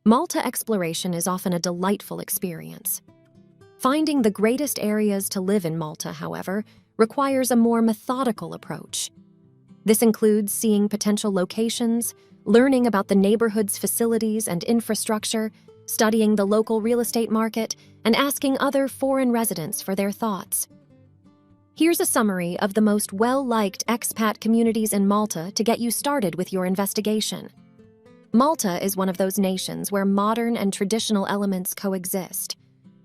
Malta exploration is often a delightful experience. Finding the greatest areas to live in Malta, however, requires a more methodical approach. This includes seeing potential locations, learning about the neighborhood's facilities and infrastructure, studying the local real estate market, and asking other foreign residents for their thoughts. Here's a summary of the most well-liked expat communities in Malta to get you started with your investigation. Malta is one of those nations where modern and traditional elements coexist.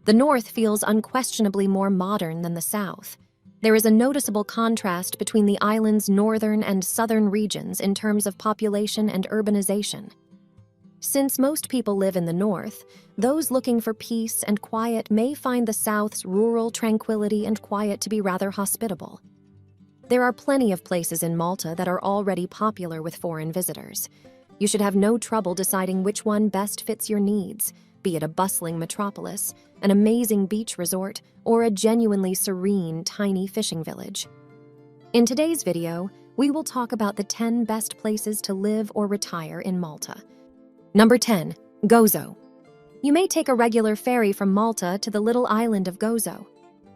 The north feels unquestionably more modern than the south. There is a noticeable contrast between the island's northern and southern regions in terms of population and urbanization. Since most people live in the north, those looking for peace and quiet may find the south's rural tranquility and quiet to be rather hospitable. There are plenty of places in Malta that are already popular with foreign visitors. You should have no trouble deciding which one best fits your needs, be it a bustling metropolis, an amazing beach resort, or a genuinely serene, tiny fishing village. In today's video, we will talk about the 10 best places to live or retire in Malta. Number 10. Gozo. You may take a regular ferry from Malta to the little island of Gozo.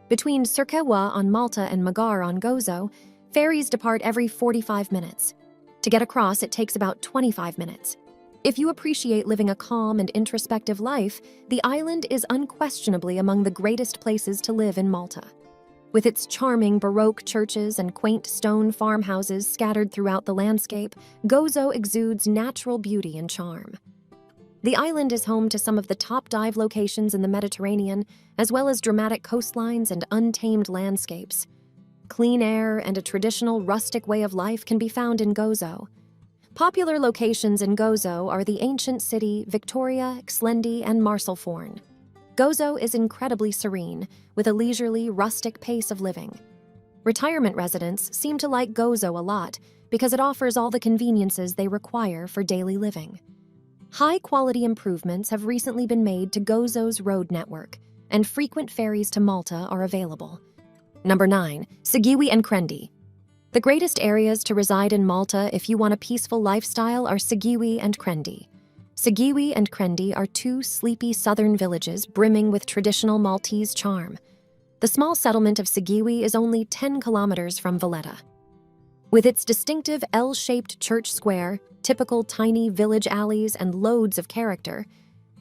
Between Siġġiewi on Malta and Magar on Gozo, ferries depart every 45 minutes. To get across, it takes about 25 minutes. If you appreciate living a calm and introspective life, the island is unquestionably among the greatest places to live in Malta. With its charming Baroque churches and quaint stone farmhouses scattered throughout the landscape, Gozo exudes natural beauty and charm. The island is home to some of the top dive locations in the Mediterranean, as well as dramatic coastlines and untamed landscapes. Clean air and a traditional rustic way of life can be found in Gozo. Popular locations in Gozo are the ancient city Victoria, Xbiex, and Marsaxlokk. Gozo is incredibly serene, with a leisurely, rustic pace of living. Retirement residents seem to like Gozo a lot because it offers all the conveniences they require for daily living. High-quality improvements have recently been made to Gozo's road network, and frequent ferries to Malta are available. Number 9. Siġġiewi and Qrendi. The greatest areas to reside in Malta if you want a peaceful lifestyle are Siġġiewi and Qrendi. Siġġiewi and Qrendi are two sleepy southern villages brimming with traditional Maltese charm. The small settlement of Siġġiewi is only 10 kilometers from Valletta. With its distinctive L-shaped church square, typical tiny village alleys, and loads of character,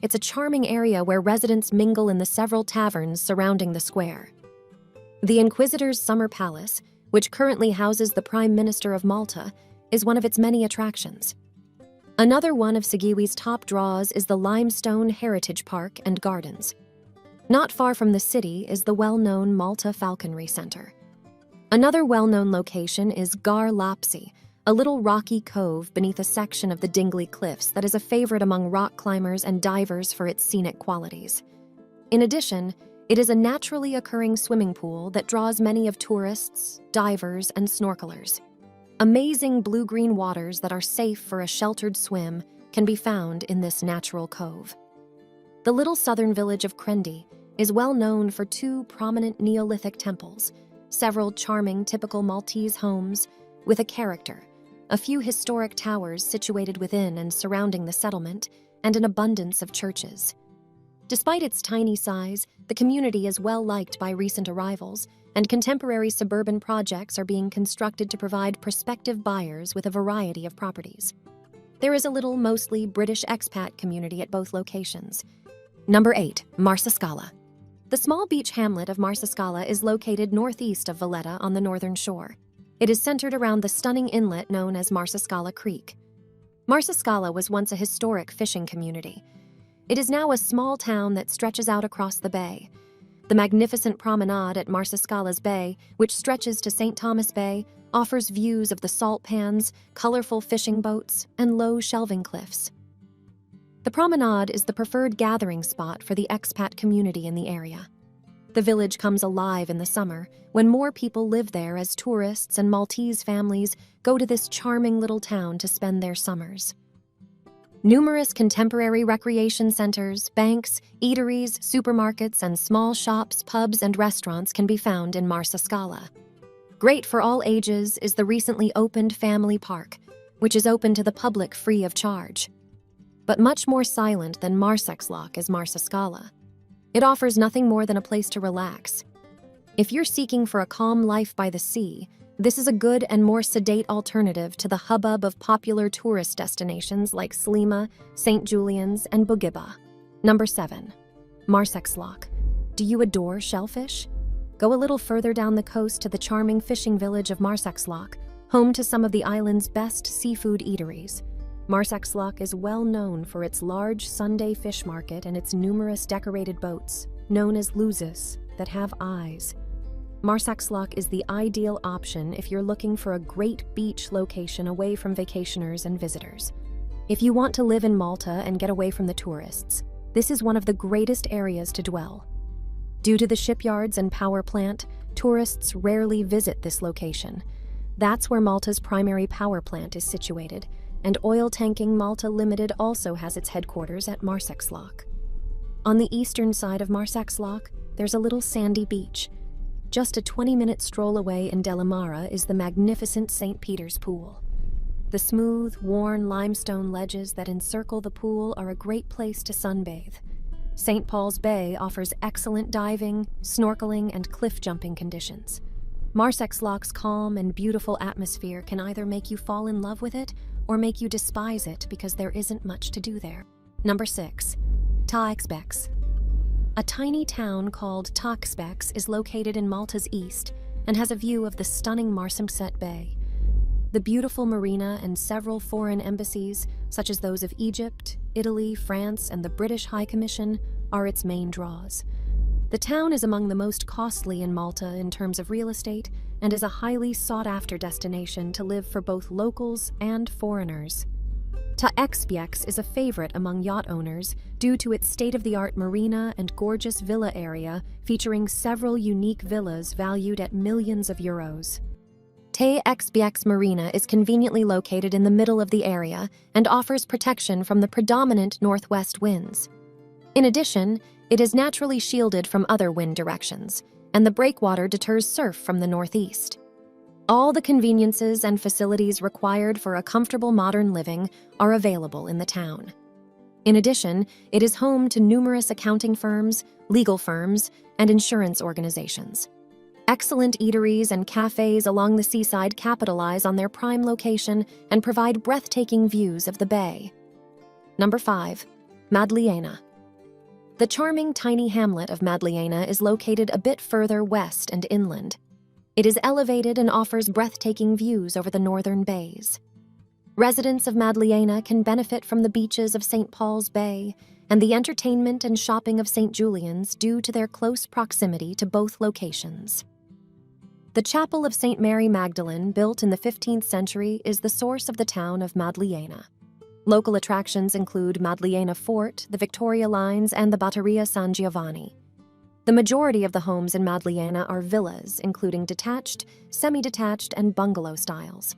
it's a charming area where residents mingle in the several taverns surrounding the square. The Inquisitor's Summer Palace, which currently houses the Prime Minister of Malta, is one of its many attractions. Another one of Siġġiewi's top draws is the Limestone Heritage Park and Gardens. Not far from the city is the well-known Malta Falconry Center. Another well-known location is Gar Lapsi, a little rocky cove beneath a section of the Dingley Cliffs that is a favorite among rock climbers and divers for its scenic qualities. In addition, it is a naturally occurring swimming pool that draws many of tourists, divers, and snorkelers. Amazing blue-green waters that are safe for a sheltered swim can be found in this natural cove. The little southern village of Qrendi is well known for two prominent Neolithic temples, several charming typical Maltese homes with a character, a few historic towers situated within and surrounding the settlement, and an abundance of churches. Despite its tiny size, the community is well liked by recent arrivals, and contemporary suburban projects are being constructed to provide prospective buyers with a variety of properties. There is a little, mostly British expat community at both locations. Number 8. Marsascala. The small beach hamlet of Marsaxcala is located northeast of Valletta on the northern shore. It is centered around the stunning inlet known as Marsascala Creek. Marsascala was once a historic fishing community. It is now a small town that stretches out across the bay. The magnificent promenade at Marsascala's Bay, which stretches to St. Thomas Bay, offers views of the salt pans, colorful fishing boats, and low shelving cliffs. The promenade is the preferred gathering spot for the expat community in the area. The village comes alive in the summer, when more people live there as tourists and Maltese families go to this charming little town to spend their summers. Numerous contemporary recreation centers, banks, eateries, supermarkets, and small shops, pubs, and restaurants can be found in Marsascala. Great for all ages is the recently opened family park, which is open to the public free of charge. but much more silent than Marsaxlokk is Marsascala. It offers nothing more than a place to relax. If you're seeking for a calm life by the sea, this is a good and more sedate alternative to the hubbub of popular tourist destinations like Slima, St. Julian's, and Bogiba. Number 7. Marsaxlokk. Do you adore shellfish? Go a little further down the coast to the charming fishing village of Marsaxlokk, home to some of the island's best seafood eateries. Marsaxlokk is well known for its large Sunday fish market and its numerous decorated boats, known as luzes, that have eyes. Marsaxlokk is the ideal option if you're looking for a great beach location away from vacationers and visitors. If you want to live in Malta and get away from the tourists, this is one of the greatest areas to dwell. Due to the shipyards and power plant, tourists rarely visit this location. That's where Malta's primary power plant is situated, and Oil Tanking Malta Limited also has its headquarters at Marsaxlokk. On the eastern side of Marsaxlokk, there's a little sandy beach. Just a 20-minute stroll away in Delamara is the magnificent St. Peter's Pool. The smooth, worn limestone ledges that encircle the pool are a great place to sunbathe. St. Paul's Bay offers excellent diving, snorkeling, and cliff jumping conditions. Marsaxlokk's calm and beautiful atmosphere can either make you fall in love with it or make you despise it because there isn't much to do there. Number 6. Xbiex. A tiny town called Xbiex is located in Malta's east and has a view of the stunning Marsaxlokk Bay. The beautiful marina and several foreign embassies, such as those of Egypt, Italy, France, and the British High Commission, are its main draws. The town is among the most costly in Malta in terms of real estate and is a highly sought-after destination to live for both locals and foreigners. Xbiex is a favorite among yacht owners due to its state-of-the-art marina and gorgeous villa area featuring several unique villas valued at millions of euros. Xbiex Marina is conveniently located in the middle of the area and offers protection from the predominant northwest winds. In addition, it is naturally shielded from other wind directions, and the breakwater deters surf from the northeast. All the conveniences and facilities required for a comfortable modern living are available in the town. In addition, it is home to numerous accounting firms, legal firms, and insurance organizations. Excellent eateries and cafes along the seaside capitalize on their prime location and provide breathtaking views of the bay. Number 5. Madliena. The charming tiny hamlet of Madliena is located a bit further west and inland. It is elevated and offers breathtaking views over the northern bays. Residents of Madliena can benefit from the beaches of St. Paul's Bay and the entertainment and shopping of St. Julian's due to their close proximity to both locations. The Chapel of St. Mary Magdalene, built in the 15th century, is the source of the town of Madliena. Local attractions include Madliena Fort, the Victoria Lines, and the Batteria San Giovanni. The majority of the homes in Madliena are villas, including detached, semi-detached, and bungalow styles.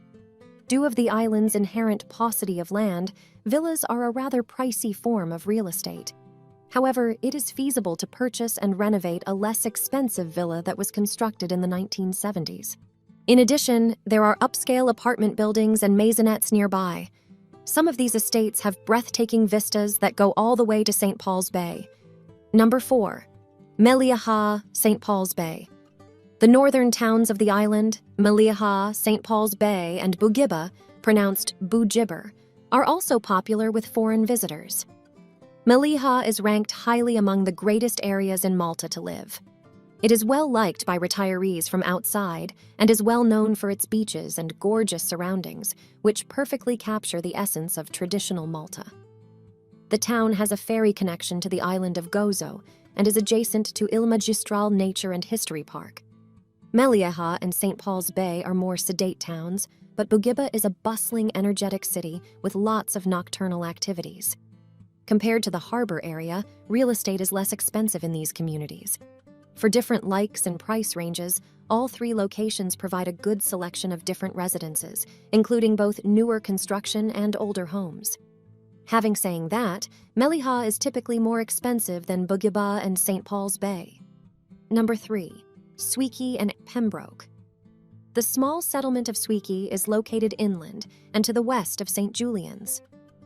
Due to the island's inherent paucity of land, villas are a rather pricey form of real estate. However, it is feasible to purchase and renovate a less expensive villa that was constructed in the 1970s. In addition, there are upscale apartment buildings and maisonettes nearby. Some of these estates have breathtaking vistas that go all the way to St. Paul's Bay. Number 4. Malta, St. Paul's Bay. The northern towns of the island, Malta, St. Paul's Bay, and Bogiba, pronounced Bujibber, are also popular with foreign visitors. Malta is ranked highly among the greatest areas in Malta to live. It is well liked by retirees from outside and is well known for its beaches and gorgeous surroundings, which perfectly capture the essence of traditional Malta. The town has a ferry connection to the island of Gozo and is adjacent to Il Magistral Nature and History Park. Malta and St. Paul's Bay are more sedate towns, but Bogiba is a bustling, energetic city with lots of nocturnal activities. Compared to the harbor area, real estate is less expensive in these communities. For different likes and price ranges, all three locations provide a good selection of different residences, including both newer construction and older homes. Having saying that, Malta is typically more expensive than Bogiba and St. Paul's Bay. Number 3. Swieqi and Pembroke. The small settlement of Swieqi is located inland and to the west of St. Julian's.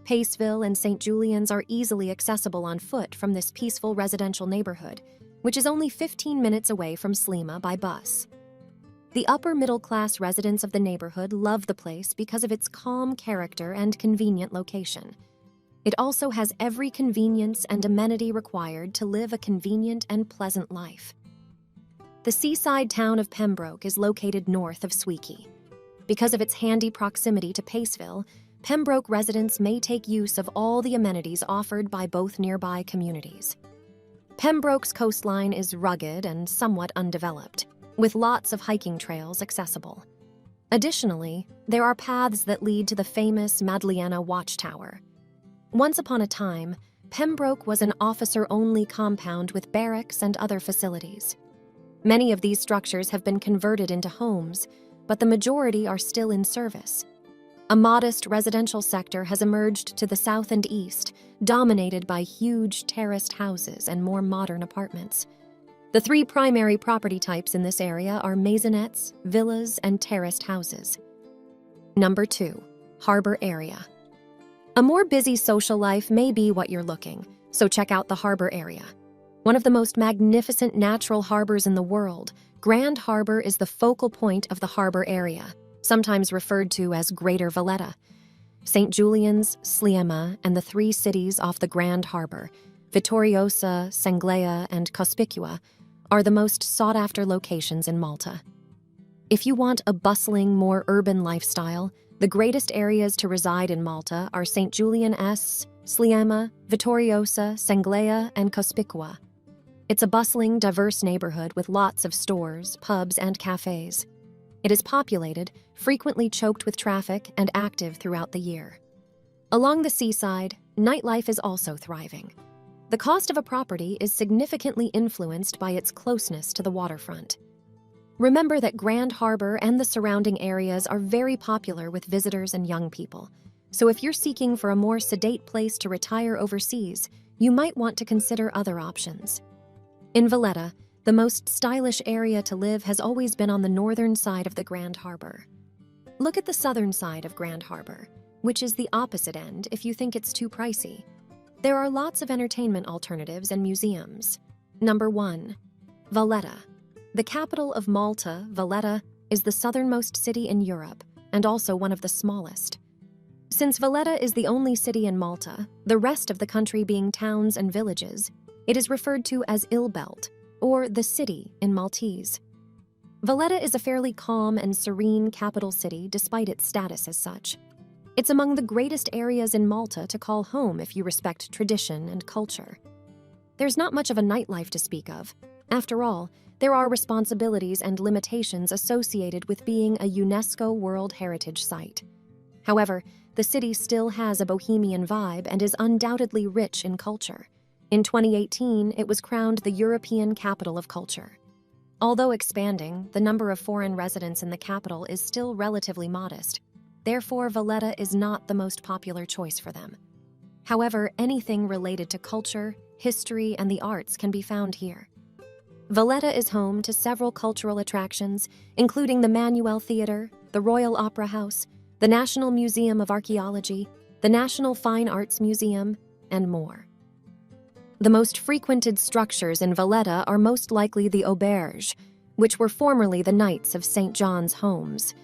Paceville and St. Julian's are easily accessible on foot from this peaceful residential neighborhood, which is only 15 minutes away from Sliema by bus. The upper-middle-class residents of the neighborhood love the place because of its calm character and convenient location. It also has every convenience and amenity required to live a convenient and pleasant life. The seaside town of Pembroke is located north of Swieqi. Because of its handy proximity to Paceville, Pembroke residents may take use of all the amenities offered by both nearby communities. Pembroke's coastline is rugged and somewhat undeveloped, with lots of hiking trails accessible. Additionally, there are paths that lead to the famous Madliena watchtower. Once upon a time, Pembroke was an officer-only compound with barracks and other facilities. Many of these structures have been converted into homes, but the majority are still in service. A modest residential sector has emerged to the south and east, dominated by huge terraced houses and more modern apartments. The three primary property types in this area are maisonettes, villas, and terraced houses. Number 2. Harbor area. A more busy social life may be what you're looking, so check out the harbor area. One of the most magnificent natural harbors in the world, Grand Harbor is the focal point of the harbor area, sometimes referred to as Greater Valletta. St. Julian's, Sliema, and the three cities off the Grand Harbor, Vittoriosa, Sanglea, and Cospicua, are the most sought-after locations in Malta. If you want a bustling, more urban lifestyle, the greatest areas to reside in Malta are St. Julian's, Sliema, Vittoriosa, Sanglea, and Cospicua. It's a bustling, diverse neighborhood with lots of stores, pubs, and cafes. It is populated, frequently choked with traffic, and active throughout the year. Along the seaside, nightlife is also thriving. The cost of a property is significantly influenced by its closeness to the waterfront. Remember that Grand Harbor and the surrounding areas are very popular with visitors and young people, so if you're seeking for a more sedate place to retire overseas, you might want to consider other options. In Valletta, the most stylish area to live has always been on the northern side of the Grand Harbor. Look at the southern side of Grand Harbor, which is the opposite end if you think it's too pricey. There are lots of entertainment alternatives and museums. Number 1. Valletta. The capital of Malta, Valletta, is the southernmost city in Europe and also one of the smallest. Since Valletta is the only city in Malta, the rest of the country being towns and villages, it is referred to as Ilbelt, or the city in Maltese. Valletta is a fairly calm and serene capital city despite its status as such. It's among the greatest areas in Malta to call home if you respect tradition and culture. There's not much of a nightlife to speak of. After all, there are responsibilities and limitations associated with being a UNESCO World Heritage Site. However, the city still has a bohemian vibe and is undoubtedly rich in culture. In 2018, it was crowned the European Capital of Culture. Although expanding, the number of foreign residents in the capital is still relatively modest. Therefore, Valletta is not the most popular choice for them. However, anything related to culture, history, and the arts can be found here. Valletta is home to several cultural attractions, including the Manuel Theatre, the Royal Opera House, the National Museum of Archaeology, the National Fine Arts Museum, and more. The most frequented structures in Valletta are most likely the auberge, which were formerly the Knights of St. John's homes.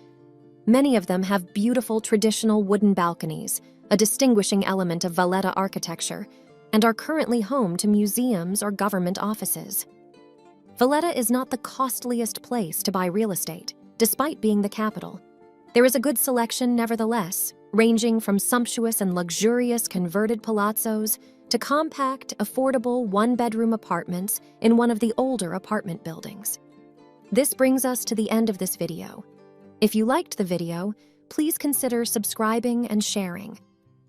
Many of them have beautiful traditional wooden balconies, a distinguishing element of Valletta architecture, and are currently home to museums or government offices. Valletta is not the costliest place to buy real estate, despite being the capital. There is a good selection nevertheless, ranging from sumptuous and luxurious converted palazzos to compact, affordable one-bedroom apartments in one of the older apartment buildings. This brings us to the end of this video. If you liked the video, please consider subscribing and sharing,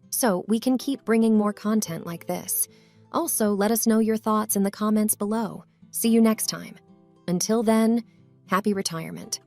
so we can keep bringing more content like this. Also, let us know your thoughts in the comments below. See you next time. Until then, happy retirement.